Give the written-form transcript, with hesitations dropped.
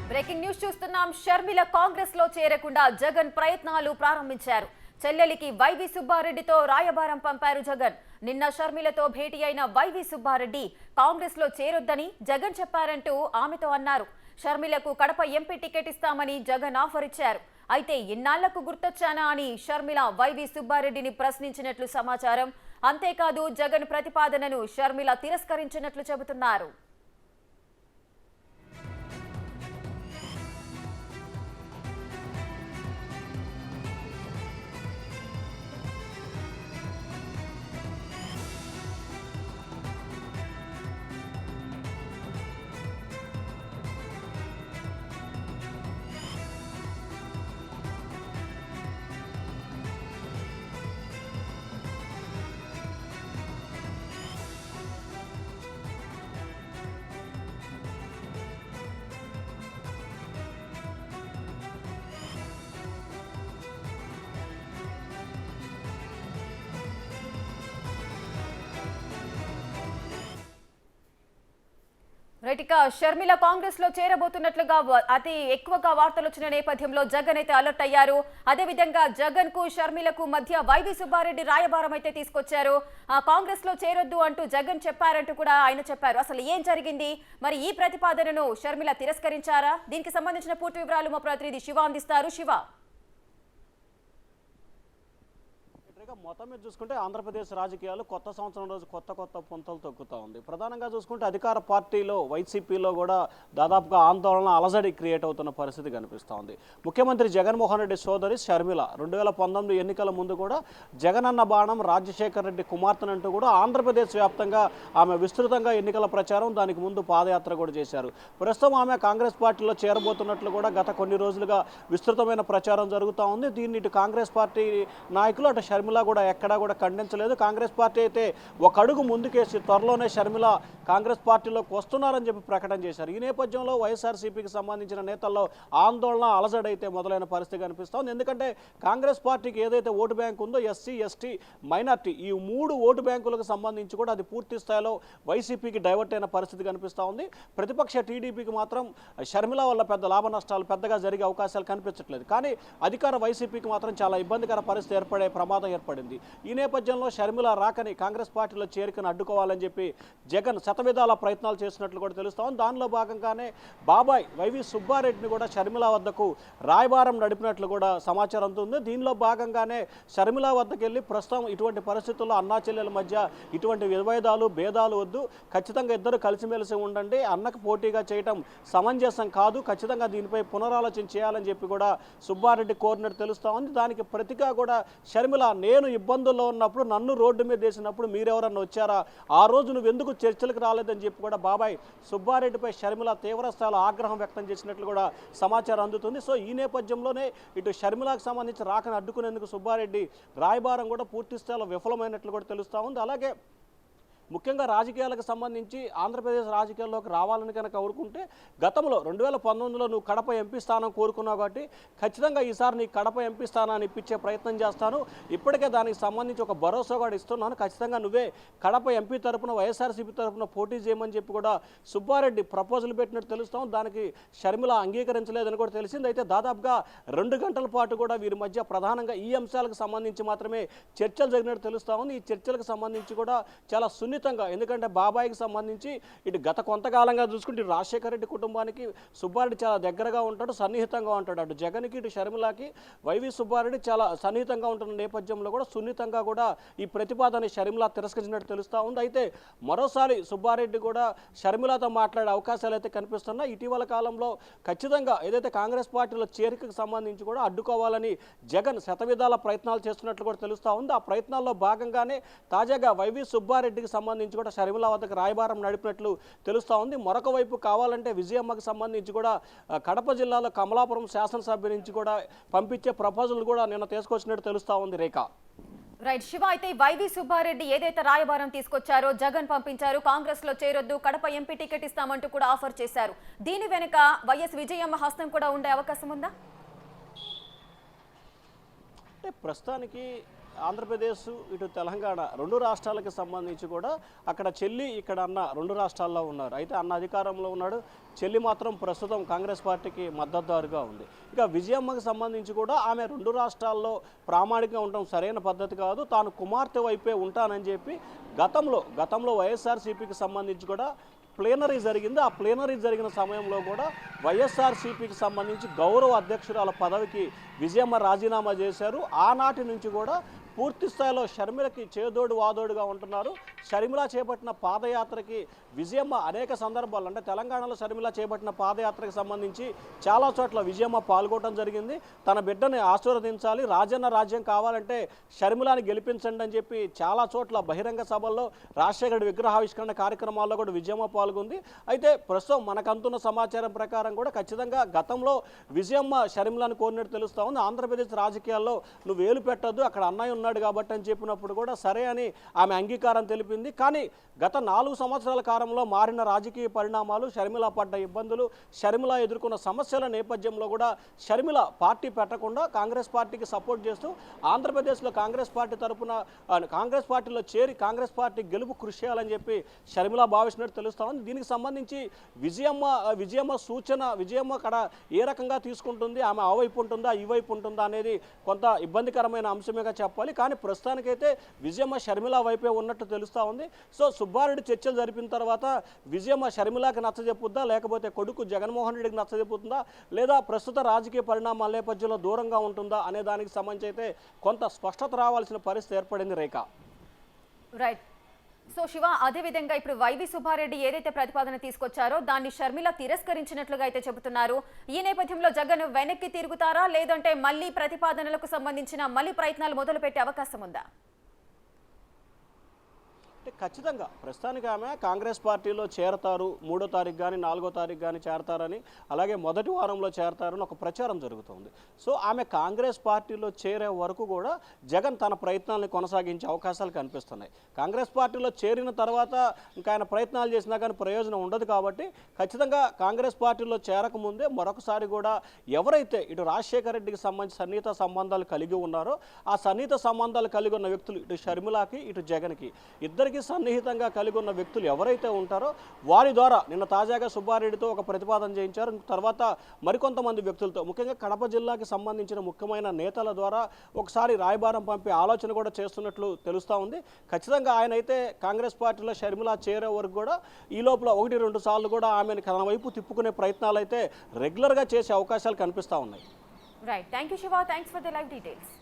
Breaking news చూస్తున్నాం. షర్మిల కాంగ్రెస్ లో చేరకుండా జగన్ ప్రయత్నాలు ప్రారంభించారు. చెల్లెలికి వైవి సుబ్బారెడ్డితో రాయబారం పంపారు జగన్. నిన్న షర్మిలతో భేటీ అయిన వైవి సుబ్బారెడ్డి కాంగ్రెస్ లో చేరొద్దని జగన్ చెప్పారంటూ ఆమెతో అన్నారు. షర్మిలకు కడప ఎంపీ టికెట్ ఇస్తామని జగన్ ఆఫర్ ఇచ్చారు. అయితే ఇన్నాళ్లకు గుర్తొచ్చానా అని షర్మిల వైవి సుబ్బారెడ్డిని ప్రశ్నించినట్లు సమాచారం. అంతేకాదు జగన్ ప్రతిపాదనను షర్మిల తిరస్కరించినట్లు చెబుతున్నారు. షర్మిల కాంగ్రెస్ లో చేరబోతున్నట్లుగా అతి ఎక్కువగా వార్తలు వచ్చిన నేపథ్యంలో జగన్ అయితే అలర్ట్ అయ్యారు. అదేవిధంగా జగన్ కు షర్మిలకు మధ్య వైవి సుబ్బారెడ్డి రాయబారం అయితే తీసుకొచ్చారు. కాంగ్రెస్ లో చేరొద్దు అంటూ జగన్ చెప్పారంటూ కూడా ఆయన చెప్పారు. అసలు ఏం జరిగింది, మరి ఈ ప్రతిపాదనను షర్మిల తిరస్కరించారా? దీనికి సంబంధించిన పూర్తి వివరాలు మా ప్రతినిధి శివ అందిస్తారు. శివ, మొత్తం మీద చూసుకుంటే ఆంధ్రప్రదేశ్ రాజకీయాలు కొత్త సంవత్సరం రోజు కొత్త పుంతలు తొక్కుతూ ఉంది. ప్రధానంగా చూసుకుంటే అధికార పార్టీలో వైసీపీలో కూడా దాదాపుగా ఆందోళన అలజడి క్రియేట్ అవుతున్న పరిస్థితి కనిపిస్తూ ఉంది. ముఖ్యమంత్రి జగన్మోహన్ రెడ్డి సోదరి షర్మిల 2019 ఎన్నికల ముందు కూడా జగనన్న బాణం రాజశేఖర రెడ్డి కుమార్తెనంటూ కూడా ఆంధ్రప్రదేశ్ వ్యాప్తంగా ఆమె విస్తృతంగా ఎన్నికల ప్రచారం, దానికి ముందు పాదయాత్ర కూడా చేశారు. ప్రస్తుతం ఆమె కాంగ్రెస్ పార్టీలో చేరబోతున్నట్లు కూడా గత కొన్ని రోజులుగా విస్తృతమైన ప్రచారం జరుగుతూ ఉంది. దీన్ని ఇటు కాంగ్రెస్ పార్టీ నాయకులు అటు షర్మిల కూడా ఎక్కడా కూడా ఖండించలేదు. కాంగ్రెస్ పార్టీ అయితే ఒక అడుగు ముందుకేసి త్వరలోనే షర్మిల కాంగ్రెస్ పార్టీలోకి వస్తున్నారని చెప్పి ప్రకటన చేశారు. ఈ నేపథ్యంలో వైఎస్ఆర్సీపీకి సంబంధించిన నేతల్లో ఆందోళన అలజడి అయితే మొదలైన పరిస్థితి కనిపిస్తోంది. ఎందుకంటే కాంగ్రెస్ పార్టీకి ఏదైతే ఓటు బ్యాంక్ ఉందో ఎస్సీ, ఎస్టీ, మైనార్టీ ఈ 3 ఓటు బ్యాంకులకు సంబంధించి కూడా అది పూర్తి స్థాయిలో వైసీపీకి డైవర్ట్ అయిన పరిస్థితి కనిపిస్తూ ఉంది. ప్రతిపక్ష టీడీపీకి మాత్రం షర్మిల వల్ల పెద్ద లాభ నష్టాలు పెద్దగా జరిగే అవకాశాలు కనిపించట్లేదు. కానీ అధికార వైసీపీకి మాత్రం చాలా ఇబ్బందికర పరిస్థితి ఏర్పడే ప్రమాదం ఏర్పడింది. ఈ నేపథ్యంలో షర్మిల రాకని కాంగ్రెస్ పార్టీలో చేరికను అడ్డుకోవాలని చెప్పి జగన్ శతవిధాల ప్రయత్నాలు చేసినట్లు కూడా తెలుస్తాం. దానిలో భాగంగానే బాబాయ్ వైవి సుబ్బారెడ్డిని కూడా షర్మిల వద్దకు రాయబారం నడిపినట్లు కూడా సమాచారం అందుతుంది. దీనిలో భాగంగానే షర్మిల వద్దకు వెళ్ళి ప్రస్తుతం ఇటువంటి పరిస్థితుల్లో అన్నా చెల్లెల మధ్య ఇటువంటి విభేదాలు భేదాలు వద్దు, ఖచ్చితంగా ఇద్దరు కలిసిమెలిసి ఉండండి, అన్నకు పోటీగా చేయటం సమంజసం కాదు, ఖచ్చితంగా దీనిపై పునరాలోచన చేయాలని చెప్పి కూడా సుబ్బారెడ్డి కోరినట్టు తెలుస్తా ఉంది. దానికి ప్రతిగా కూడా షర్మిల, నేను ఇబ్బందుల్లో ఉన్నప్పుడు నన్ను రోడ్డు మీద వేసినప్పుడు మీరెవరన్నా వచ్చారా, ఆ రోజు నువ్వు ఎందుకు చర్చలకు రాలేదని చెప్పి కూడా బాబాయ్ సుబ్బారెడ్డిపై షర్మిల తీవ్రస్థాయిలో ఆగ్రహం వ్యక్తం చేసినట్లు కూడా సమాచారం అందుతుంది. సో ఈ నేపథ్యంలోనే ఇటు షర్మిలకు సంబంధించి రాకని అడ్డుకునేందుకు సుబ్బారెడ్డి రాయబారం కూడా పూర్తి స్థాయిలో విఫలమైనట్లు కూడా తెలుస్తూ ఉంది. అలాగే ముఖ్యంగా రాజకీయాలకు సంబంధించి ఆంధ్రప్రదేశ్ రాజకీయాల్లోకి రావాలని కనుక కోరుకుంటే గతంలో 2019లో నువ్వు కడప ఎంపీ స్థానం కోరుకున్నావు కాబట్టి ఖచ్చితంగా ఈసారి నీ కడప ఎంపీ స్థానాన్ని ఇప్పించే ప్రయత్నం చేస్తాను, ఇప్పటికే దానికి సంబంధించి ఒక భరోసా కూడా ఇస్తున్నాను, ఖచ్చితంగా నువ్వే కడప ఎంపీ తరపున వైఎస్ఆర్సీపీ తరపున పోటీ చేయమని చెప్పి కూడా సుబ్బారెడ్డి ప్రపోజల్ పెట్టినట్టు తెలుస్తాం. దానికి షర్మిల అంగీకరించలేదని కూడా తెలిసింది. అయితే దాదాపుగా 2 గంటల పాటు కూడా వీరి మధ్య ప్రధానంగా ఈ అంశాలకు సంబంధించి మాత్రమే చర్చలు జరిగినట్టు తెలుస్తా ఉంది. ఈ చర్చలకు సంబంధించి కూడా చాలా ఎందుకంటే బాబాయికి సంబంధించి ఇటు గత కొంతకాలంగా చూసుకుంటే రాజశేఖర రెడ్డి కుటుంబానికి సుబ్బారెడ్డి చాలా దగ్గరగా ఉంటాడు, సన్నిహితంగా ఉంటాడు. అటు జగన్కి ఇటు షర్మిలకి వైవి సుబ్బారెడ్డి చాలా సన్నిహితంగా ఉంటున్న నేపథ్యంలో కూడా సున్నితంగా కూడా ఈ ప్రతిపాదన షర్మిల తిరస్కరించినట్టు తెలుస్తూ ఉంది. అయితే మరోసారి సుబ్బారెడ్డి కూడా షర్మిలతో మాట్లాడే అవకాశాలు అయితే కనిపిస్తున్నాయి. ఇటీవల కాలంలో ఖచ్చితంగా ఏదైతే కాంగ్రెస్ పార్టీలో చేరికకు సంబంధించి కూడా అడ్డుకోవాలని జగన్ శతవిధాల ప్రయత్నాలు చేస్తున్నట్లు కూడా తెలుస్తూ ఉంది. ఆ ప్రయత్నాల్లో భాగంగానే తాజాగా వైవి సుబ్బారెడ్డికి సంబంధించి కూడా షర్మిల వద్దకు రాయబారం నడిపినట్లు తెలుస్తూ ఉంది. మరొక వైపు కావాలంటే విజయమ్మకు సంబంధించి కూడా కడప జిల్లాలో కమలాపురం శాసనసభ్యు నుంచి కూడా పంపించే ప్రపోజల్ కూడా నిన్న తీసుకొచ్చినట్టు తెలుస్తూ ఉంది. రేఖ, రైట్ శివ, అయితే వైవి సుబ్బారెడ్డి ఏదైతే రాయబారం తీసుకొచ్చారో జగన్ పంపించారు, కాంగ్రెస్ లో చేరొద్దు, కడప ఎంపీ టికెట్ ఇస్తామంటూ కూడా ఆఫర్ చేశారు. దీని వెనుక వైఎస్ విజయమ్మ హస్తం కూడా ఉండే అవకాశం ఉందా? అంటే ప్రస్తుతానికి ఆంధ్రప్రదేశ్ ఇటు తెలంగాణ రెండు రాష్ట్రాలకు సంబంధించి కూడా అక్కడ చెల్లి ఇక్కడ అన్న రెండు రాష్ట్రాల్లో ఉన్నారు. అయితే అన్న అధికారంలో ఉన్నాడు, చెల్లి మాత్రం ప్రస్తుతం కాంగ్రెస్ పార్టీకి మద్దతుదారుగా ఉంది. ఇక విజయమ్మకి సంబంధించి కూడా ఆమె రెండు రాష్ట్రాల్లో ప్రామాణికంగా ఉండడం సరైన పద్ధతి కాదు, తాను కుమార్తె వైపే ఉంటానని చెప్పి గతంలో వైఎస్ఆర్సీపీకి సంబంధించి కూడా ప్లేనరీ జరిగింది. ఆ ప్లేనరీ జరిగిన సమయంలో కూడా వైఎస్ఆర్సీపీకి సంబంధించి గౌరవ అధ్యక్షురాల పదవికి విజయమ్మ రాజీనామా చేశారు. ఆనాటి నుంచి కూడా పూర్తి స్థాయిలో షర్మిలకి చేదోడు వాదోడుగా ఉంటున్నారు. షర్మిల చేపట్టిన పాదయాత్రకి విజయమ్మ అనేక సందర్భాలు, అంటే తెలంగాణలో షర్మిల చేపట్టిన పాదయాత్రకు సంబంధించి చాలా చోట్ల విజయమ్మ పాల్గొనడం జరిగింది. తన బిడ్డని ఆశీర్వదించాలి, రాజన్న రాజ్యం కావాలంటే షర్మిలాని గెలిపించండి అని చెప్పి చాలా చోట్ల బహిరంగ సభల్లో రాజశేఖర విగ్రహావిష్కరణ కార్యక్రమాల్లో కూడా విజయమ్మ పాల్గొంది. అయితే ప్రస్తుతం మనకంతున్న సమాచారం ప్రకారం కూడా ఖచ్చితంగా గతంలో విజయమ్మ షర్మిలాని కోరినట్టు తెలుస్తూ ఉంది. ఆంధ్రప్రదేశ్ రాజకీయాల్లో నువ్వు వేలు పెట్టద్దు, అక్కడ అన్నయ్య ఉన్నాడు కాబట్టి అని చెప్పినప్పుడు కూడా సరే అని ఆమె అంగీకారం తెలిపింది. కానీ గత 4 సంవత్సరాల కాలంలో మారిన రాజకీయ పరిణామాలు, షర్మిల పడ్డ ఇబ్బందులు, షర్మిల ఎదుర్కొన్న సమస్యల నేపథ్యంలో కూడా షర్మిల పార్టీ పెట్టకుండా కాంగ్రెస్ పార్టీకి సపోర్ట్ చేస్తూ ఆంధ్రప్రదేశ్లో కాంగ్రెస్ పార్టీ తరఫున కాంగ్రెస్ పార్టీలో చేరి కాంగ్రెస్ పార్టీ గెలుపు కృషి చేయాలని చెప్పి షర్మిల భావిస్తున్నట్టు తెలుస్తా ఉంది. దీనికి సంబంధించి విజయమ్మ సూచన, విజయమ్మ కడ ఏ రకంగా తీసుకుంటుంది, ఆమె ఆ వైపు ఉంటుందా ఈ వైపు ఉంటుందా అనేది కొంత ఇబ్బందికరమైన అంశమేగా చెప్పాలి. కానీ ప్రస్తుతానికైతే విజయమ్మ షర్మిల వైపే ఉన్నట్టు తెలుస్తూ ఉంది. సో సుబ్బారెడ్డి చర్చలు జరిపిన తర్వాత విజయమ్మ షర్మిలకి నచ్చజెప్పుద్దా, లేకపోతే కొడుకు జగన్మోహన్ రెడ్డికి నచ్చజెప్పుతుందా, లేదా ప్రస్తుత రాజకీయ పరిణామాల నేపథ్యంలో దూరంగా ఉంటుందా అనే దానికి సంబంధించి అయితే కొంత స్పష్టత రావాల్సిన పరిస్థితి ఏర్పడింది. రేఖ. రైట్. సో శివ, అదేవిధంగా ఇప్పుడు వైవి సుబ్బారెడ్డి ఏదైతే ప్రతిపాదన తీసుకొచ్చారో దాన్ని షర్మిల తిరస్కరించినట్లుగా అయితే చెబుతున్నారు. ఈ నేపథ్యంలో జగన్ వెనక్కి తిరుగుతారా, లేదంటే మళ్ళీ ప్రతిపాదనలకు సంబంధించిన ప్రయత్నాలు మొదలు పెట్టే అవకాశం ఉందా? ఖచ్చితంగా ప్రస్తుతానికి ఆమె కాంగ్రెస్ పార్టీలో చేరతారు, 3వ తారీఖు కానీ 4వ తారీఖు కానీ చేరతారని, అలాగే మొదటి వారంలో చేరతారని ఒక ప్రచారం జరుగుతుంది. సో ఆమె కాంగ్రెస్ పార్టీలో చేరే వరకు కూడా జగన్ తన ప్రయత్నాలను కొనసాగించే అవకాశాలు కనిపిస్తున్నాయి. కాంగ్రెస్ పార్టీలో చేరిన తర్వాత ఇంకా ఆయన ప్రయత్నాలు చేసినా కానీ ప్రయోజనం ఉండదు. కాబట్టి ఖచ్చితంగా కాంగ్రెస్ పార్టీలో చేరకముందే మరొకసారి కూడా ఎవరైతే ఇటు రాజశేఖర రెడ్డికి సంబంధించి సన్నిహిత సంబంధాలు కలిగి ఉన్నారో ఆ సన్నిహిత సంబంధాలు కలిగి ఉన్న వ్యక్తులు ఇటు షర్మిలకి ఇటు జగన్కి ఇద్దరికి సన్నిహితంగా కలిగి ఉన్న వ్యక్తులు ఎవరైతే ఉంటారో వారి ద్వారా నిన్న తాజాగా సుబ్బారెడ్డితో ఒక ప్రతిపాదన చేయించారు. తర్వాత మరికొంతమంది వ్యక్తులతో, ముఖ్యంగా కడప జిల్లాకి సంబంధించిన ముఖ్యమైన నేతల ద్వారా ఒకసారి రాయబారం పంపే ఆలోచన కూడా చేస్తున్నట్లు తెలుస్తూ ఉంది. ఖచ్చితంగా ఆయన అయితే కాంగ్రెస్ పార్టీలో షర్మిల చేరే వరకు కూడా ఈ లోపల 1-2 సార్లు కూడా ఆమెను తన వైపు తిప్పుకునే ప్రయత్నాలు అయితే రెగ్యులర్గా చేసే అవకాశాలు కనిపిస్తూ ఉన్నాయి. Right. Thank you Shiva. Thanks for the live details.